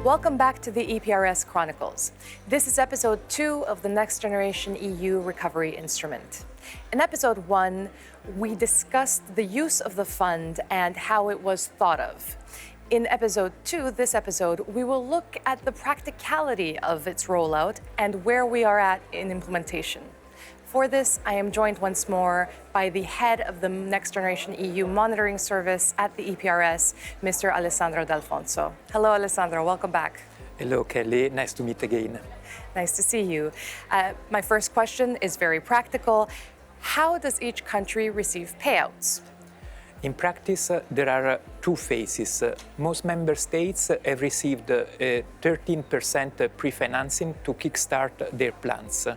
Welcome back to the EPRS Chronicles. This is episode 2 of the Next Generation EU Recovery Instrument. In episode 1, we discussed the use of the fund and how it was thought of. In episode 2, this episode, we will look at the practicality of its rollout and where we are at in implementation. For this, I am joined once more by the head of the Next Generation EU Monitoring Service at the EPRS, Mr. Alessandro D'Alfonso. Hello, Alessandro. Welcome back. Hello, Kelly. Nice to meet again. Nice to see you. My first question is very practical. How does each country receive payouts? In practice, there are two phases. Most member states have received 13% pre-financing to kickstart their plans.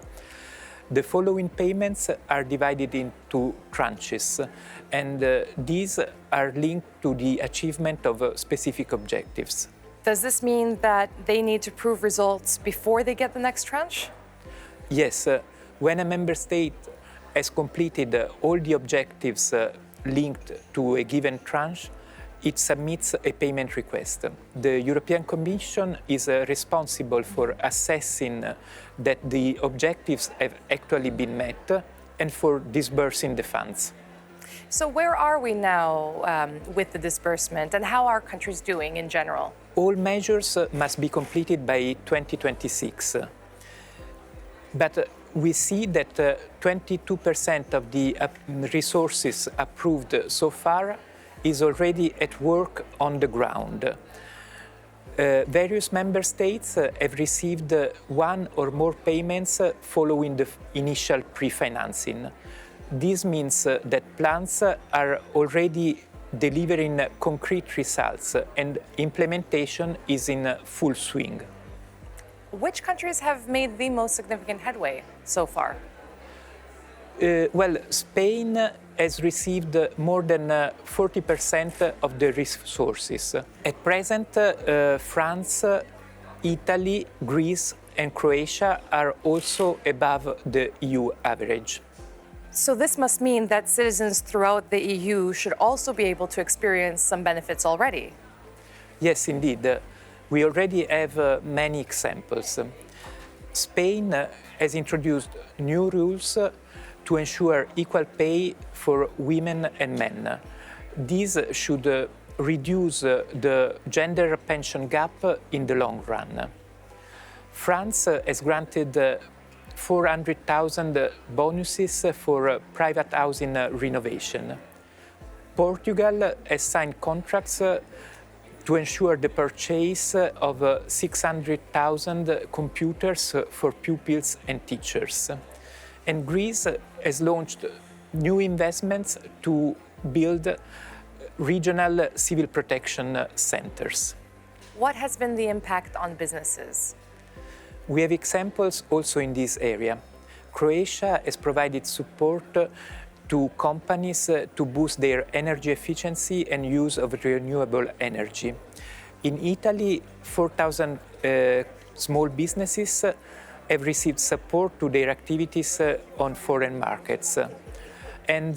The following payments are divided into tranches, and these are linked to the achievement of specific objectives. Does this mean that they need to prove results before they get the next tranche? Yes, when a member state has completed all the objectives linked to a given tranche, it submits a payment request. The European Commission is responsible for assessing that the objectives have actually been met and for disbursing the funds. So where are we now with the disbursement, and how are countries doing in general? All measures must be completed by 2026. But we see that 22% of the resources approved so far is already at work on the ground. Various member states have received one or more payments following the initial pre-financing. This means that plans are already delivering concrete results and implementation is in full swing. Which countries have made the most significant headway so far? Spain has received more than 40% of the resources. At present, France, Italy, Greece, and Croatia are also above the EU average. So this must mean that citizens throughout the EU should also be able to experience some benefits already. Yes, indeed. We already have many examples. Spain has introduced new rules to ensure equal pay for women and men. These should reduce the gender pension gap in the long run. France has granted 400,000 bonuses for private housing renovation. Portugal has signed contracts to ensure the purchase of 600,000 computers for pupils and teachers. And Greece has launched new investments to build regional civil protection centers. What has been the impact on businesses? We have examples also in this area. Croatia has provided support to companies to boost their energy efficiency and use of renewable energy. In Italy, 4,000 small businesses have received support to their activities on foreign markets. And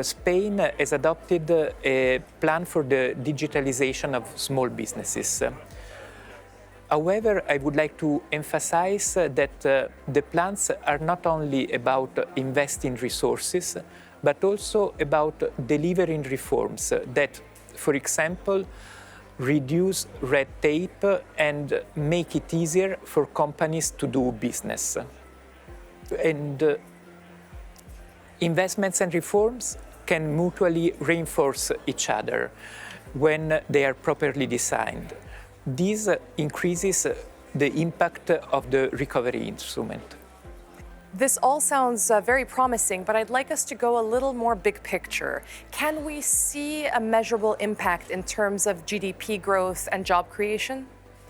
Spain has adopted a plan for the digitalization of small businesses. However, I would like to emphasize that the plans are not only about investing resources, but also about delivering reforms that, for example, reduce red tape and make it easier for companies to do business. And investments and reforms can mutually reinforce each other when they are properly designed. This increases the impact of the recovery instrument. This all sounds very promising, but I'd like us to go a little more big picture. Can we see a measurable impact in terms of GDP growth and job creation?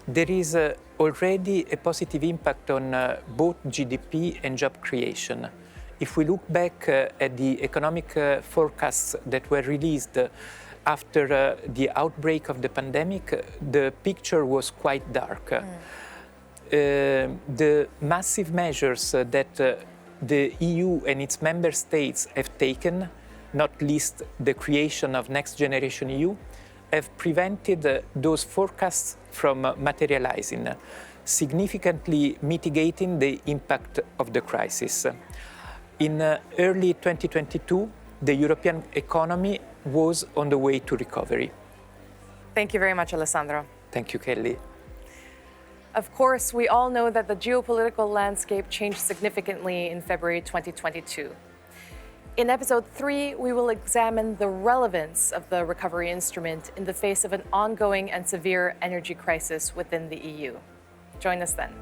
There is already a positive impact on both GDP and job creation. If we look back at the economic forecasts that were released after the outbreak of the pandemic, the picture was quite dark. The massive measures that the EU and its member states have taken, not least the creation of Next Generation EU, have prevented those forecasts from materializing, significantly mitigating the impact of the crisis. In early 2022, the European economy was on the way to recovery. Thank you very much, Alessandro. Thank you, Kelly. Of course, we all know that the geopolitical landscape changed significantly in February 2022. In episode 3, we will examine the relevance of the recovery instrument in the face of an ongoing and severe energy crisis within the EU. Join us then.